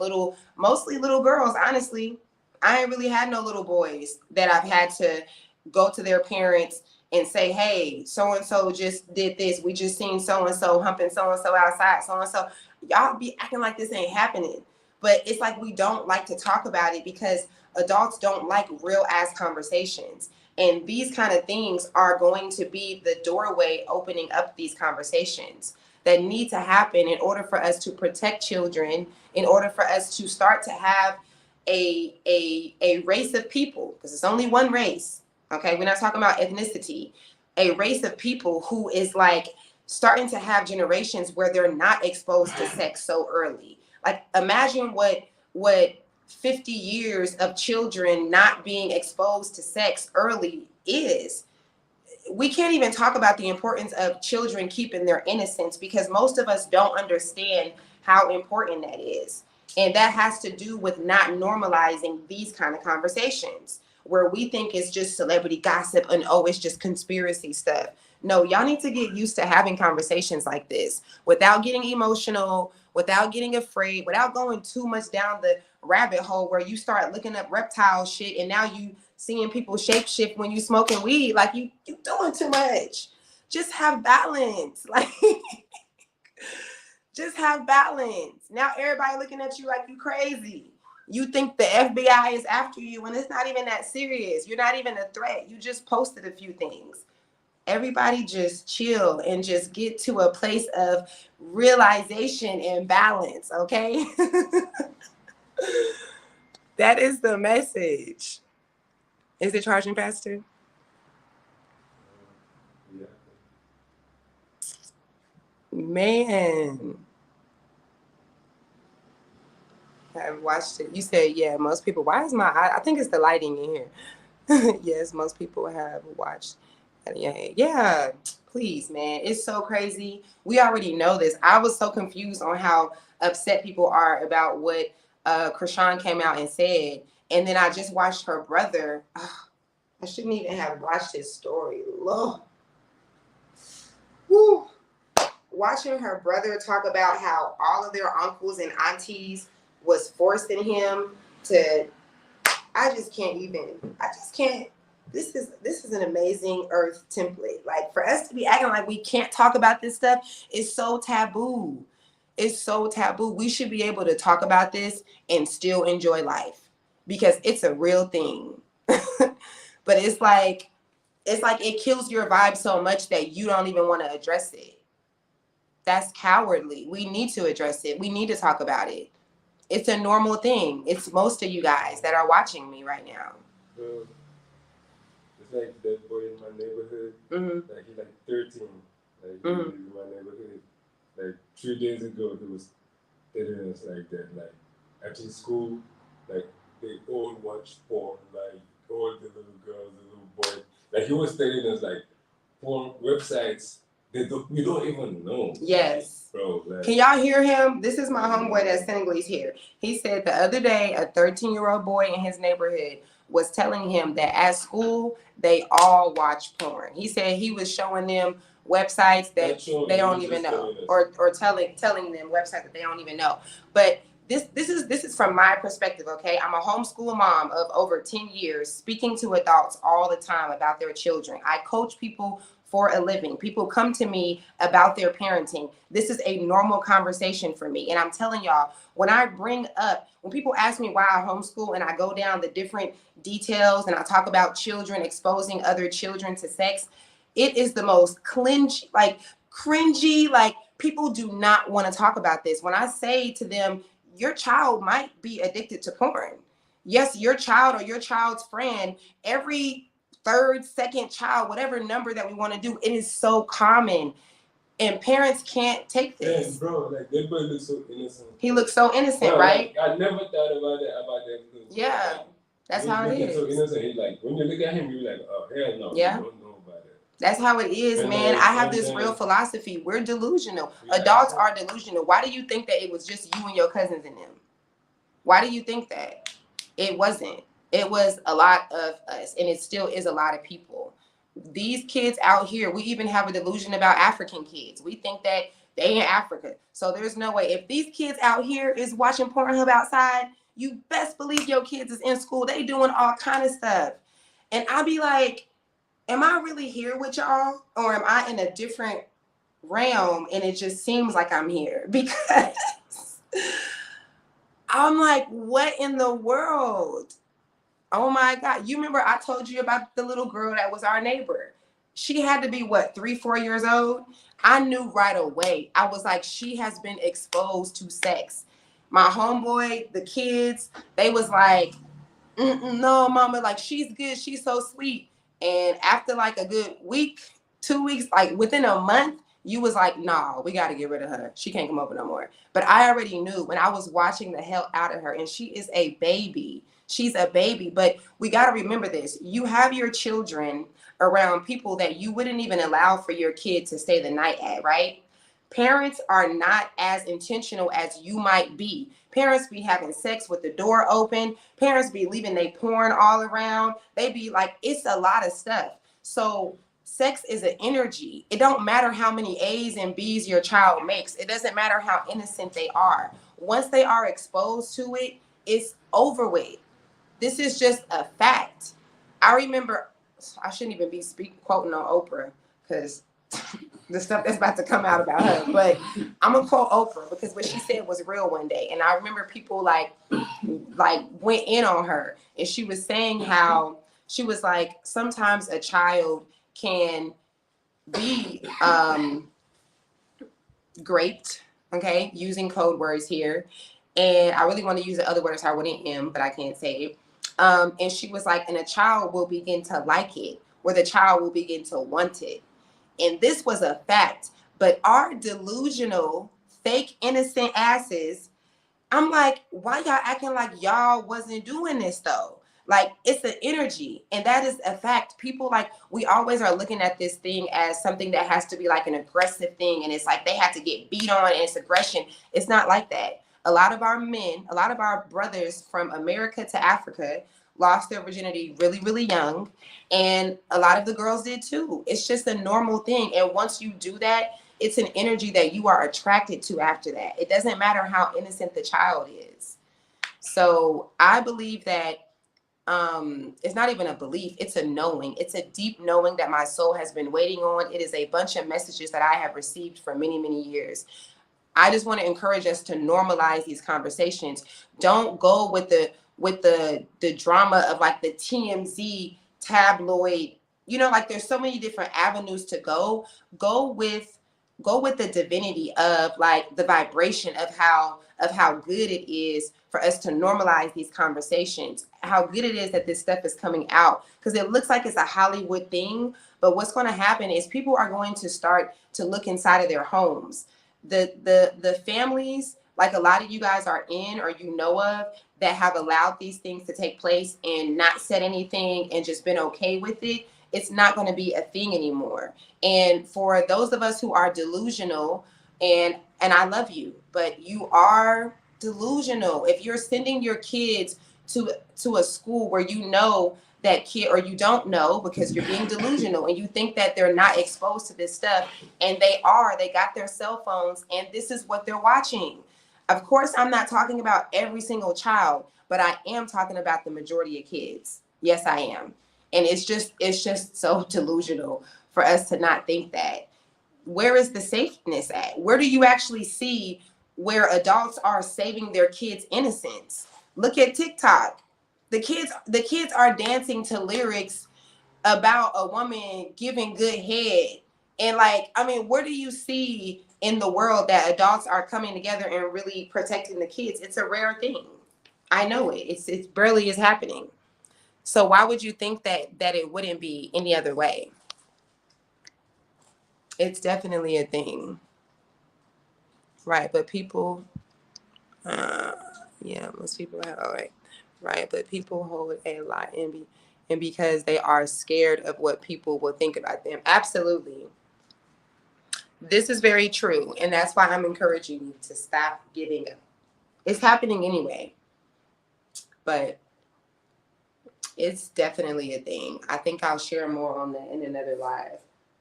mostly little girls, honestly. I ain't really had no little boys that I've had to go to their parents and say, hey, so-and-so just did this. We just seen so-and-so humping so-and-so outside, so-and-so. Y'all be acting like this ain't happening. But it's like we don't like to talk about it because adults don't like real ass conversations. And these kind of things are going to be the doorway opening up these conversations that need to happen in order for us to protect children, in order for us to start to have a race of people, because it's only one race. Okay, we're not talking about ethnicity. A race of people who is like starting to have generations where they're not exposed to sex so early. Like imagine what 50 years of children not being exposed to sex early is. We can't even talk about the importance of children keeping their innocence because most of us don't understand how important that is. And that has to do with not normalizing these kind of conversations where we think it's just celebrity gossip and oh, it's just conspiracy stuff. No, y'all need to get used to having conversations like this without getting emotional, without getting afraid, without going too much down the rabbit hole where you start looking up reptile shit and now you seeing people shapeshift when you smoking weed. Like you doing too much. Just have balance. Like just have balance. Now everybody looking at you like you crazy. You think the FBI is after you and it's not even that serious. You're not even a threat. You just posted a few things. Everybody just chill and just get to a place of realization and balance, okay? That is the message. Is it charging faster? Yeah. Man. I've watched it. You said, yeah, most people. Why is I think it's the lighting in here. Yes, most people have watched. Yeah, please, man. It's so crazy. We already know this. I was so confused on how upset people are about what Krishan came out and said. And then I just watched her brother. I shouldn't even have watched his story. Lord. Whew. Watching her brother talk about how all of their uncles and aunties was forcing him to, I just can't. This is an amazing earth template. Like for us to be acting like we can't talk about this stuff is so taboo. It's so taboo. We should be able to talk about this and still enjoy life because it's a real thing. But it's like it kills your vibe so much that you don't even want to address it. That's cowardly. We need to address it. We need to talk about it. It's a normal thing. It's most of you guys that are watching me right now. It's like that boy in my neighborhood. Mm-hmm. Like he's like 13. Like he lives in my neighborhood. Like 3 days ago, he was telling us like that. Like at his school, like they all watch porn. Like all the little girls, the little boys. Like he was telling us like porn websites. We don't even know. Yes. Bro, like, can y'all hear him? This is my homeboy that's Senegalese here. He said the other day a 13-year-old boy in his neighborhood was telling him that at school they all watch porn. He said he was showing them websites that they don't even know, or telling them websites that they don't even know. But this is from my perspective, okay? I'm a homeschool mom of over 10 years, speaking to adults all the time about their children. I coach people for a living. People come to me about their parenting. This is a normal conversation for me. And I'm telling y'all, when people ask me why I homeschool and I go down the different details and I talk about children exposing other children to sex, it is the most cringy, like people do not want to talk about this. When I say to them, your child might be addicted to porn. Yes, your child or your child's friend, every third, second child, whatever number that we want to do, it is so common. And parents can't take this. And bro, like that boy looks so innocent. He looks so innocent, right? Like, I never thought about that. Yeah, like, that's how it is. So innocent. He like when you look at him, you're like, oh hell no. Yeah. You don't know about it. That's how it is, And man. then, I have this real philosophy. We're delusional. Yeah. Adults are delusional. Why do you think that it was just you and your cousins and them? Why do you think that? It wasn't. It was a lot of us, and it still is a lot of people. These kids out here, we even have a delusion about African kids. We think that they in Africa. So there's no way. If these kids out here is watching Pornhub outside, you best believe your kids is in school. They doing all kind of stuff. And I'll be like, am I really here with y'all? Or am I in a different realm and it just seems like I'm here? Because I'm like, what in the world? Oh my God. You remember I told you about the little girl that was our neighbor. She had to be, 3-4 years old? I knew right away. I was like, she has been exposed to sex. My homeboy, the kids, they was like, no, mama, like she's good. She's so sweet. And after like a good week, 2 weeks, like within a month, you was like, nah, we got to get rid of her. She can't come over no more. But I already knew when I was watching the hell out of her, and she is a baby. She's a baby. But we got to remember this. You have your children around people that you wouldn't even allow for your kid to stay the night at, right? Parents are not as intentional as you might be. Parents be having sex with the door open. Parents be leaving they porn all around. They be like, it's a lot of stuff. So sex is an energy. It don't matter how many A's and B's your child makes. It doesn't matter how innocent they are. Once they are exposed to it, it's over with. This is just a fact. I remember, I shouldn't even be quoting on Oprah because the stuff that's about to come out about her, but I'm gonna quote Oprah because what she said was real one day. And I remember people like went in on her, and she was saying how she was like, sometimes a child can be raped, okay, using code words here. And I really want to use the other word so I wouldn't but I can't say it. And she was like, and a child will begin to like it, or the child will begin to want it. And this was a fact. But our delusional, fake, innocent asses, I'm like, why y'all acting like y'all wasn't doing this though? Like, it's an energy, and that is a fact. People, like, we always are looking at this thing as something that has to be like an aggressive thing, and it's like they have to get beat on and it's aggression. It's not like that. A lot of our men, a lot of our brothers from America to Africa lost their virginity really, really young, and a lot of the girls did too. It's just a normal thing, and once you do that, it's an energy that you are attracted to after that. It doesn't matter how innocent the child is. So I believe that it's not even a belief, it's a knowing. It's a deep knowing that my soul has been waiting on. It is a bunch of messages that I have received for many, many years. I just want to encourage us to normalize these conversations. Don't go with the drama of like the TMZ tabloid, like there's so many different avenues to go. Go with the divinity of like the vibration of how good it is for us to normalize these conversations, how good it is that this stuff is coming out, because it looks like it's a Hollywood thing, but what's going to happen is people are going to start to look inside of their homes. The families, like a lot of you guys are in or of, that have allowed these things to take place and not said anything and just been okay with it, it's not going to be a thing anymore. And for those of us who are delusional, and I love you, but you are delusional. If you're sending your kids to a school where you know that kid, or you don't know because you're being delusional and you think that they're not exposed to this stuff, and they got their cell phones and this is what they're watching. Of course, I'm not talking about every single child, but I am talking about the majority of kids. Yes, I am. And it's just so delusional for us to not think that. Where is the safeness at? Where do you actually see where adults are saving their kids' innocence? Look at TikTok. The kids are dancing to lyrics about a woman giving good head. And like, I mean, where do you see in the world that adults are coming together and really protecting the kids? It's a rare thing. I know it. It's barely is happening. So why would you think that it wouldn't be any other way? It's definitely a thing. Right, but people uh yeah, most people have all right. Right, but people hold a lot and because they are scared of what people will think about them. Absolutely. This is very true, and that's why I'm encouraging you to stop giving up. It's happening anyway, but it's definitely a thing. I think I'll share more on that in another live.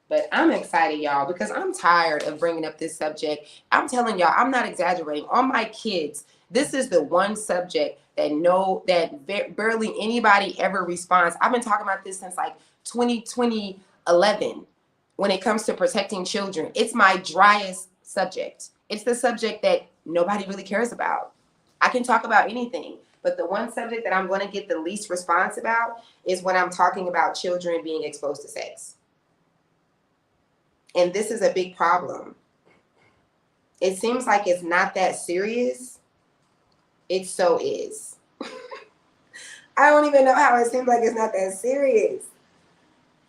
But I'm excited, y'all, because I'm tired of bringing up this subject. I'm telling y'all, I'm not exaggerating. On my kids, this is the one subject that barely anybody ever responds. I've been talking about this since like 2011 when it comes to protecting children. It's my driest subject. It's the subject that nobody really cares about. I can talk about anything, but the one subject that I'm going to get the least response about is when I'm talking about children being exposed to sex. And this is a big problem. It seems like it's not that serious. It so is. I don't even know how it seems like it's not that serious.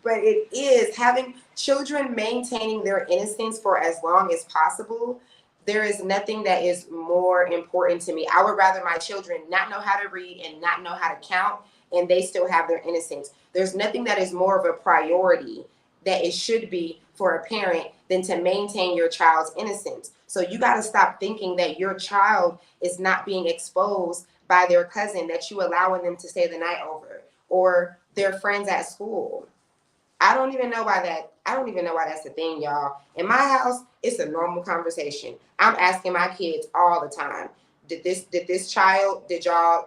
But it is. Having children maintaining their innocence for as long as possible, there is nothing that is more important to me. I would rather my children not know how to read and not know how to count, and they still have their innocence. There's nothing that is more of a priority that it should be for a parent than to maintain your child's innocence. So you got to stop thinking that your child is not being exposed by their cousin, that you allowing them to stay the night over, or their friends at school. I don't even know why that's a thing, y'all. In my house, it's a normal conversation. I'm asking my kids all the time.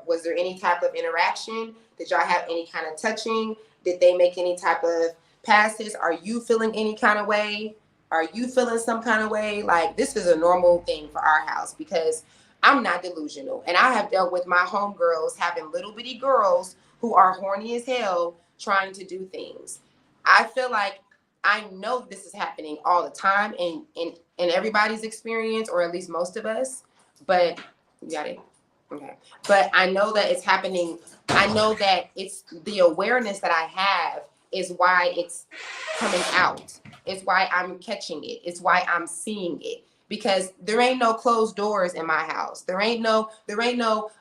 Was there any type of interaction? Did y'all have any kind of touching? Did they make any type of passes? Are you feeling any kind of way? Are you feeling some kind of way? Like, this is a normal thing for our house because I'm not delusional. And I have dealt with my homegirls having little bitty girls who are horny as hell trying to do things. I feel like I know this is happening all the time in everybody's experience, or at least most of us. But you got it? Okay. But I know that it's happening. I know that it's the awareness that I have is why it's coming out. It's why I'm catching it. It's why I'm seeing it. Because there ain't no closed doors in my house. There ain't no,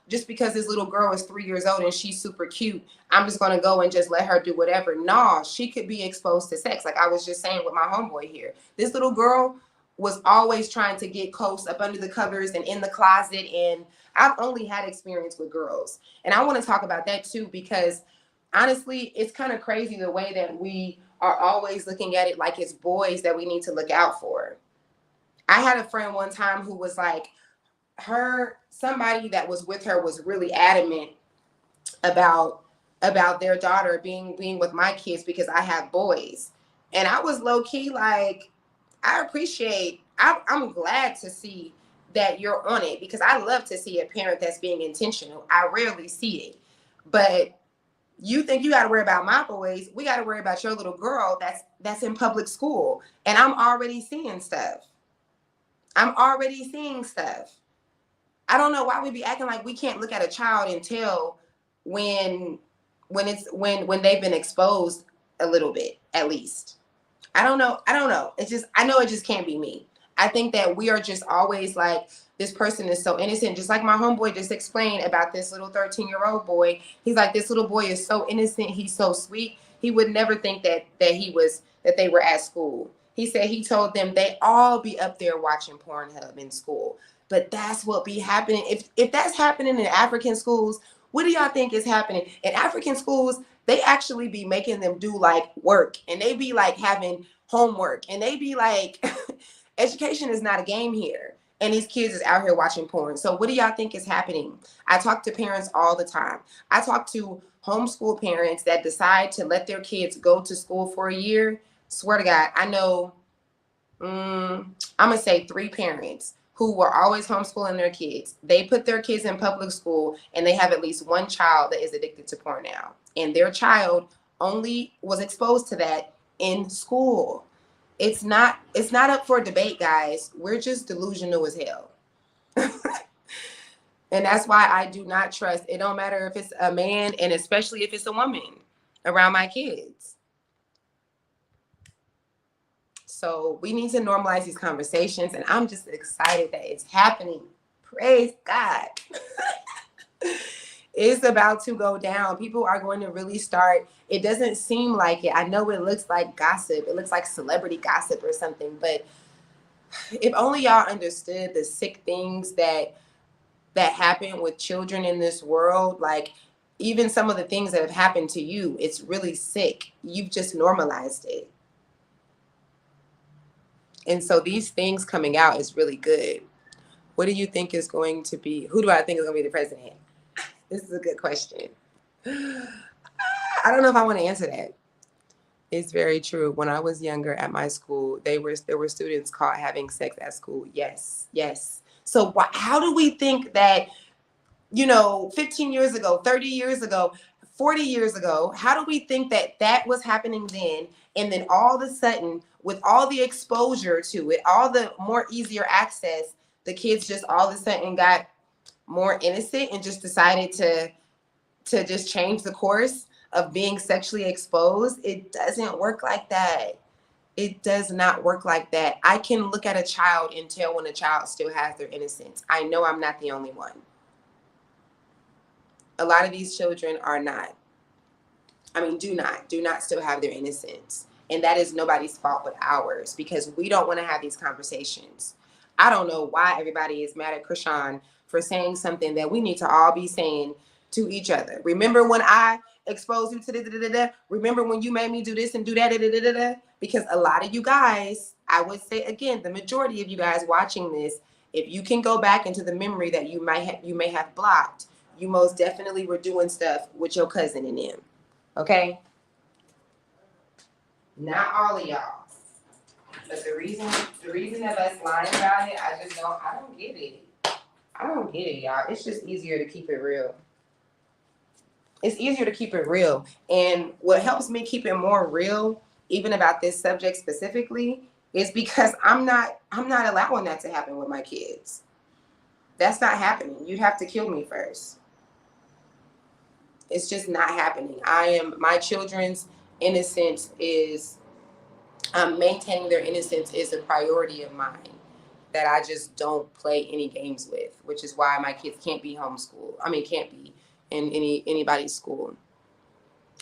just because this little girl is 3 years old and she's super cute, I'm just gonna go and just let her do whatever. Nah, she could be exposed to sex. Like I was just saying with my homeboy here. This little girl was always trying to get close up under the covers and in the closet. And I've only had experience with girls. And I want to talk about that too, because honestly, it's kind of crazy the way that we are always looking at it like it's boys that we need to look out for. I had a friend one time who was like, somebody that was with her was really adamant about their daughter being with my kids because I have boys. And I was low key like, I'm glad to see that you're on it, because I love to see a parent that's being intentional. I rarely see it. But you think you got to worry about my boys, we got to worry about your little girl that's in public school. And I'm already seeing stuff. I don't know why we be acting like we can't look at a child and tell when they've been exposed a little bit, at least. I don't know. I know it just can't be me. I think that we are just always like, this person is so innocent. Just like my homeboy just explained about this little 13-year-old boy. He's like, this little boy is so innocent. He's so sweet. He would never think that they were at school. He said he told them they all be up there watching Pornhub in school. But that's what be happening. If that's happening in African schools, what do y'all think is happening? In African schools, they actually be making them do like work, and they be like having homework, and they be like, education is not a game here. and these kids is out here watching porn. So what do y'all think is happening? I talk to parents all the time. I talk to homeschool parents that decide to let their kids go to school for a year. Swear to God, I know, I'm going to say 3 parents who were always homeschooling their kids. They put their kids in public school and they have at least one child that is addicted to porn now. And their child only was exposed to that in school. It's not up for debate, guys. We're just delusional as hell. And that's why I do not trust. It don't matter if it's a man, and especially if it's a woman around my kids. So we need to normalize these conversations, and I'm just excited that it's happening. Praise God. It's about to go down. People are going to really start. It doesn't seem like it. I know it looks like gossip. It looks like celebrity gossip or something, but if only y'all understood the sick things that happen with children in this world, like even some of the things that have happened to you, it's really sick. You've just normalized it. And so these things coming out is really good. What do you think is going to be, who do I think is going to be the president? This is a good question. I don't know if I want to answer that. It's very true. When I was younger at my school, there were students caught having sex at school. Yes, yes. So how do we think that, 15 years ago, 30 years ago, 40 years ago, how do we think that that was happening then? And then all of a sudden, with all the exposure to it, all the more easier access, the kids just all of a sudden got more innocent and just decided to just change the course of being sexually exposed. It doesn't work like that. It does not work like that. I can look at a child and tell when a child still has their innocence. I know I'm not the only one. A lot of these children are not. Do not still have their innocence. And that is nobody's fault but ours, because we don't want to have these conversations. I don't know why everybody is mad at Krishan for saying something that we need to all be saying to each other. Remember when I exposed you to da-da-da-da-da? Remember when you made me do this and do that? Da-da-da-da-da? Because a lot of you guys, I would say again, the majority of you guys watching this, if you can go back into the memory that you may have blocked, you most definitely were doing stuff with your cousin and them. Okay? Not all of y'all. But the reason of us lying about it, I don't get it. I don't get it, y'all. It's just easier to keep it real. It's easier to keep it real. And what helps me keep it more real, even about this subject specifically, is because I'm not allowing that to happen with my kids. That's not happening. You'd have to kill me first. It's just not happening. My children's innocence is, maintaining their innocence is a priority of mine that I just don't play any games with, which is why my kids can't be homeschooled. Can't be in anybody's school.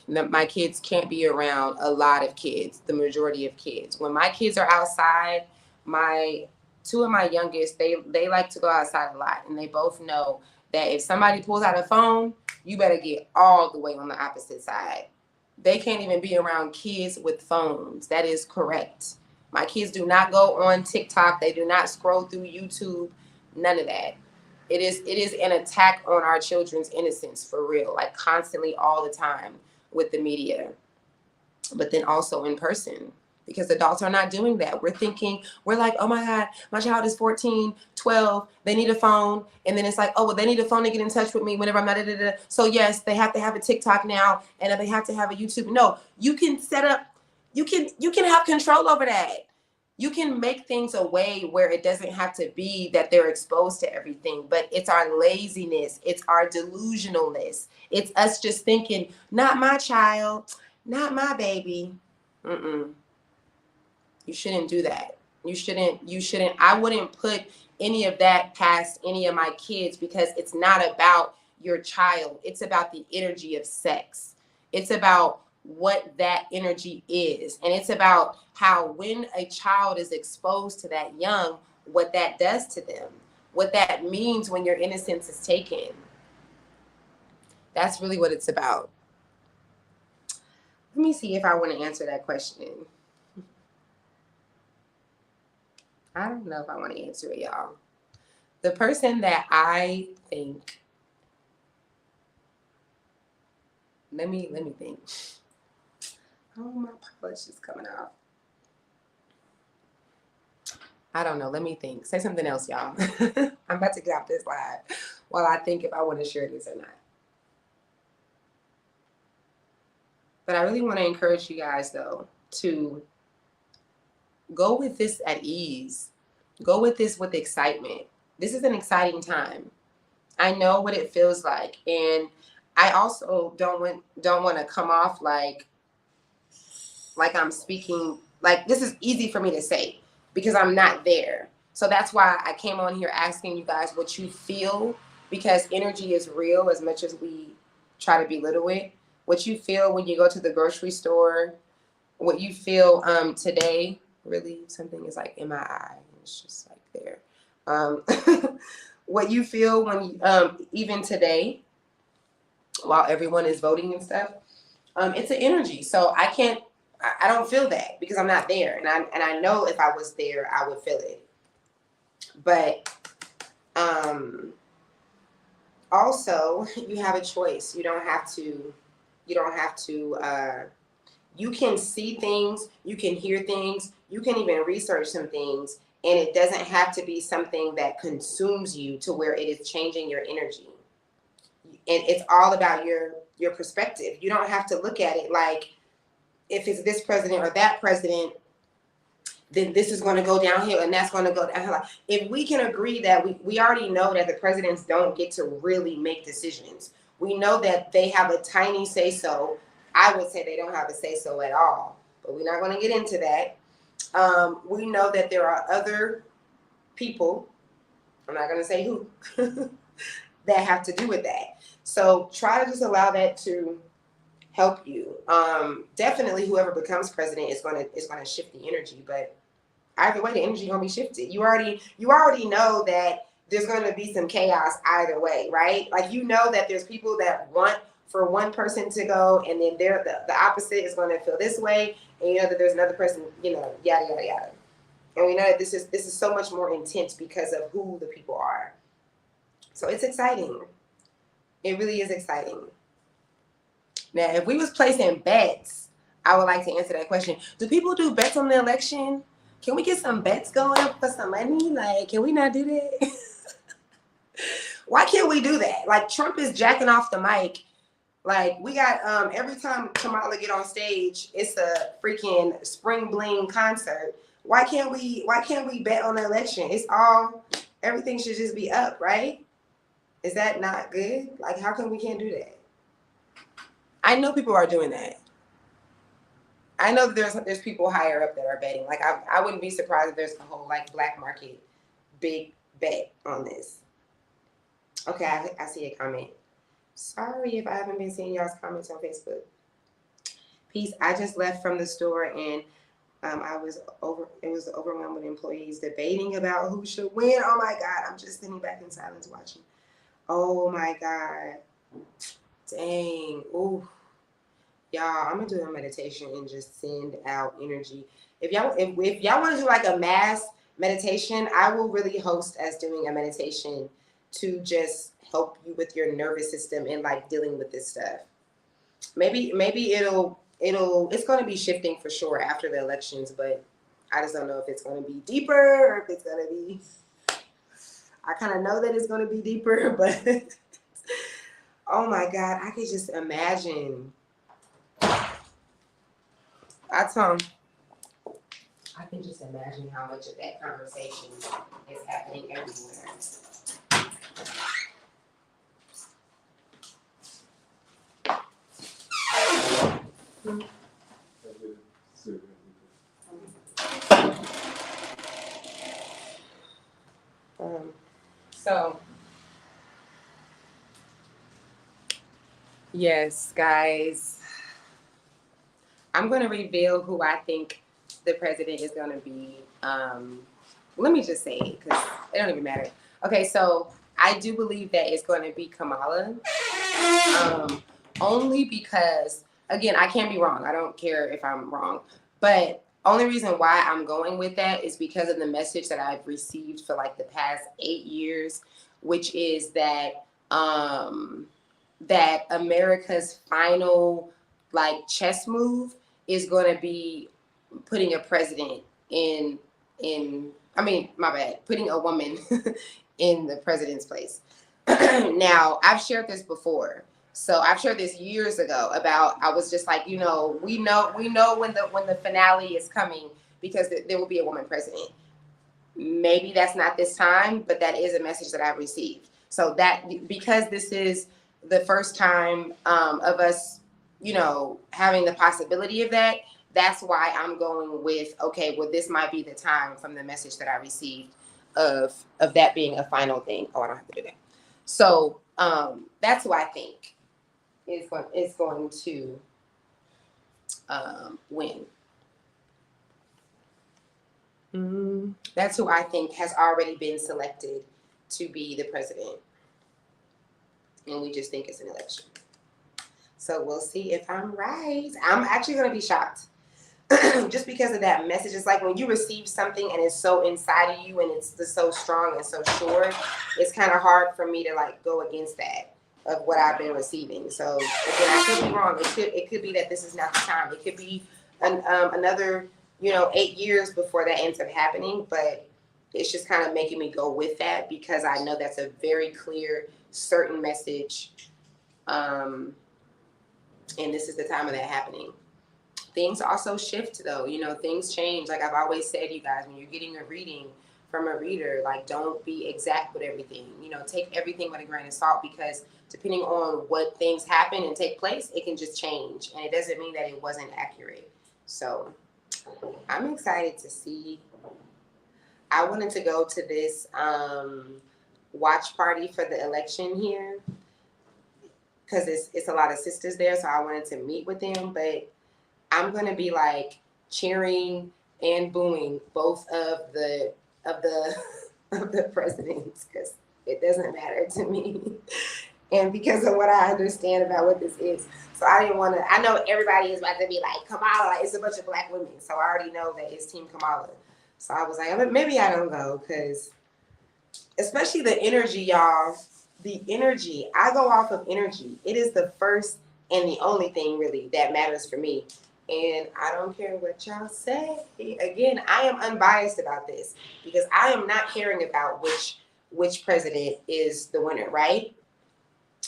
My kids can't be around a lot of kids, the majority of kids. When my kids are outside, two of my youngest, they like to go outside a lot, and they both know that if somebody pulls out a phone, you better get all the way on the opposite side. They can't even be around kids with phones. That is correct. My kids do not go on TikTok. They do not scroll through YouTube. None of that. It is an attack on our children's innocence for real, like constantly all the time with the media, but then also in person, because adults are not doing that. We're like, oh my God, my child is 14, 12, they need a phone. And then it's like, oh, well, they need a phone to get in touch with me whenever I'm not, so yes, they have to have a TikTok now, and they have to have a YouTube. No, you can set up, you can have control over that. You can make things a way where it doesn't have to be that they're exposed to everything, but it's our laziness. It's our delusionalness. It's us just thinking, not my child, not my baby. You shouldn't do that. You shouldn't. I wouldn't put any of that past any of my kids, because it's not about your child. It's about the energy of sex. It's about what that energy is. And it's about how when a child is exposed to that young, what that does to them, what that means when your innocence is taken. That's really what it's about. Let me see if I want to answer that question. I don't know if I want to answer it, y'all. The person that I think, let me think. Oh, my polish is coming off. I don't know. Let me think. Say something else, y'all. I'm about to get off this live while I think if I want to share this or not. But I really want to encourage you guys, though, to go with this at ease. Go with this with excitement. This is an exciting time. I know what it feels like, and I also don't want to come off like I'm speaking like this is easy for me to say because I'm not there. So that's why I came on here asking you guys what you feel, because energy is real as much as we try to belittle it. What you feel when you go to the grocery store, what you feel today. Really, something is like in my eye. It's just like there. What you feel when you, even today, while everyone is voting and stuff, it's an energy. So I don't feel that because I'm not there, and I know if I was there, I would feel it. But also, you have a choice. You don't have to. You can see things. You can hear things. You can even research some things, and it doesn't have to be something that consumes you to where it is changing your energy. And it's all about your perspective. You don't have to look at it like if it's this president or that president, then this is going to go downhill and that's going to go downhill. If we can agree that we already know that the presidents don't get to really make decisions. We know that they have a tiny say-so. I would say they don't have a say-so at all, but we're not going to get into that. We know that there are other people, I'm not going to say who, that have to do with that. So try to just allow that to help you. Definitely whoever becomes president is going to shift the energy, but either way the energy going to be shifted. You already know that there's going to be some chaos either way, right? Like, you know that there's people that want for one person to go, and then the opposite is going to feel this way, and you know that there's another person, yada yada yada. And we know that this is so much more intense because of who the people are. So it's exciting. It really is exciting. Now, if we was placing bets, I would like to answer that question. Do people do bets on the election? Can we get some bets going for some money? Like, can we not do that? Why can't we do that? Like, Trump is jacking off the mic. Like, we got every time Kamala get on stage, it's a freaking spring bling concert. Why can't we bet on the election? Everything should just be up, right? Is that not good? Like, how come we can't do that? I know people are doing that. I know that there's people higher up that are betting. Like, I wouldn't be surprised if there's a whole like black market big bet on this. Okay, I see a comment. Sorry if I haven't been seeing y'all's comments on Facebook. Peace. I just left from the store and it was overwhelmed with employees debating about who should win. Oh my God, I'm just sitting back in silence watching. Oh my God. Dang. Ooh. Y'all, I'm gonna do a meditation and just send out energy. If y'all want to do like a mass meditation, I will really host as doing a meditation to just help you with your nervous system and like dealing with this stuff. Maybe it's going to be shifting for sure after the elections, but I just don't know if it's going to be deeper or if it's going to be, I kind of know that it's going to be deeper, but oh my God, I could just imagine. I can just imagine how much of that conversation is happening everywhere. So, yes, guys, I'm going to reveal who I think the president is going to be. Let me just say it because it don't even matter. Okay, so I do believe that it's going to be Kamala. Only because, again, I can't be wrong. I don't care if I'm wrong. But only reason why I'm going with that is because of the message that I've received for like the past 8 years, which is that that America's final like chess move is going to be putting a president in I mean, my bad, putting a woman in the president's place. Now, I've shared this before. So I've shared this years ago about, I was just like, you know we know when the finale is coming because there will be a woman president. Maybe that's not this time, but that is a message that I've received. So that, because this is the first time of us, having the possibility of that, that's why I'm going with, okay, well, this might be the time from the message that I received of that being a final thing. Oh, I don't have to do that. So that's who I think is going to win. That's who I think has already been selected to be the president. And we just think it's an election. So we'll see if I'm right. I'm actually going to be shocked. Just because of that message. It's like when you receive something and it's so inside of you and it's just so strong and so sure, it's kind of hard for me to like go against that of what I've been receiving. So again, I could be wrong. It could be that this is not the time. It could be another 8 years before that ends up happening, but it's just kind of making me go with that because I know that's a very clear, certain message. And this is the time of that happening. Things also shift though, things change. Like I've always said, you guys, when you're getting a reading from a reader, like don't be exact with everything. Take everything with a grain of salt because depending on what things happen and take place, it can just change. And it doesn't mean that it wasn't accurate. So I'm excited to see. I wanted to go to this watch party for the election here because it's a lot of sisters there. So I wanted to meet with them, but I'm going to be like cheering and booing both of the presidents because it doesn't matter to me. And because of what I understand about what this is. So I didn't want to, I know everybody is about to be like, Kamala, like, it's a bunch of black women. So I already know that it's Team Kamala. So I was like, maybe I don't go because especially the energy, y'all, the energy, I go off of energy. It is the first and the only thing really that matters for me. And I don't care what y'all say. Again, I am unbiased about this because I am not caring about which president is the winner, right?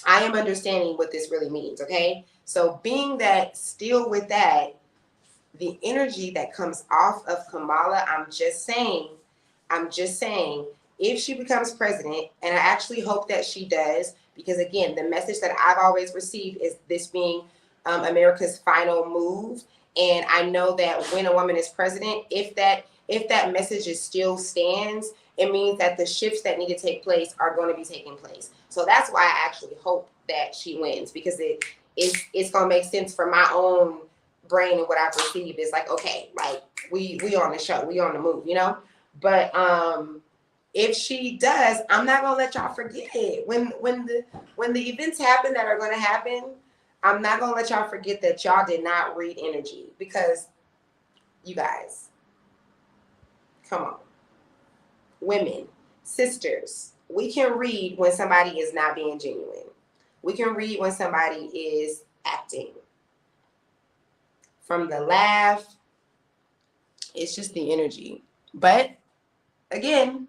I am understanding what this really means, okay? So being that still with that, the energy that comes off of Kamala, I'm just saying, if she becomes president, and I actually hope that she does, because again, the message that I've always received is this being America's final move. And I know that when a woman is president, if that message is still stands, it means that the shifts that need to take place are going to be taking place. So that's why I actually hope that she wins, because it's going to make sense for my own brain and what I've received. It's like, okay, like we on the show, we on the move, But if she does, I'm not gonna let y'all forget it. When the events happen that are gonna happen, I'm not gonna let y'all forget that y'all did not read energy, because you guys, come on. Women, sisters, we can read when somebody is not being genuine. We can read when somebody is acting. From the laugh, it's just the energy. But again,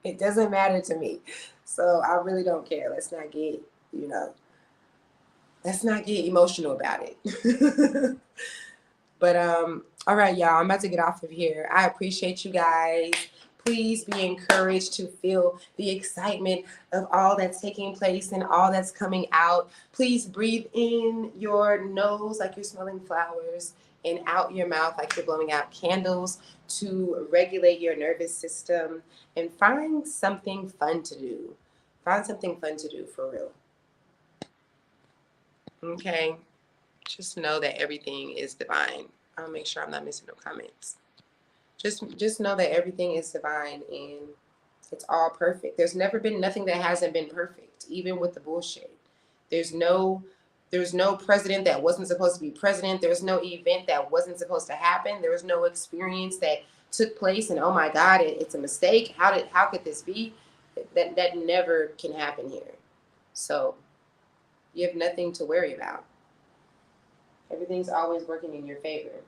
it doesn't matter to me. So I really don't care. Let's not get emotional about it. But all right, y'all, I'm about to get off of here. I appreciate you guys. Please be encouraged to feel the excitement of all that's taking place and all that's coming out. Please breathe in your nose like you're smelling flowers and out your mouth like you're blowing out candles to regulate your nervous system, and find something fun to do. Find something fun to do for real. Okay? Just know that everything is divine. I'll make sure I'm not missing no comments. Just know that everything is divine and it's all perfect. There's never been nothing that hasn't been perfect, even with the bullshit. There's no There's no president that wasn't supposed to be president. There's no event that wasn't supposed to happen. There was no experience that took place and, oh my God, it's a mistake. How could this be? That never can happen here. So you have nothing to worry about. Everything's always working in your favor.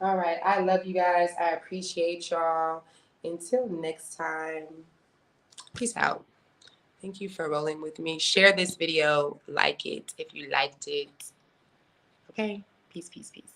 All right. I love you guys. I appreciate y'all. Until next time, peace out. Thank you for rolling with me. Share this video, like it if you liked it. Okay. Peace, peace, peace.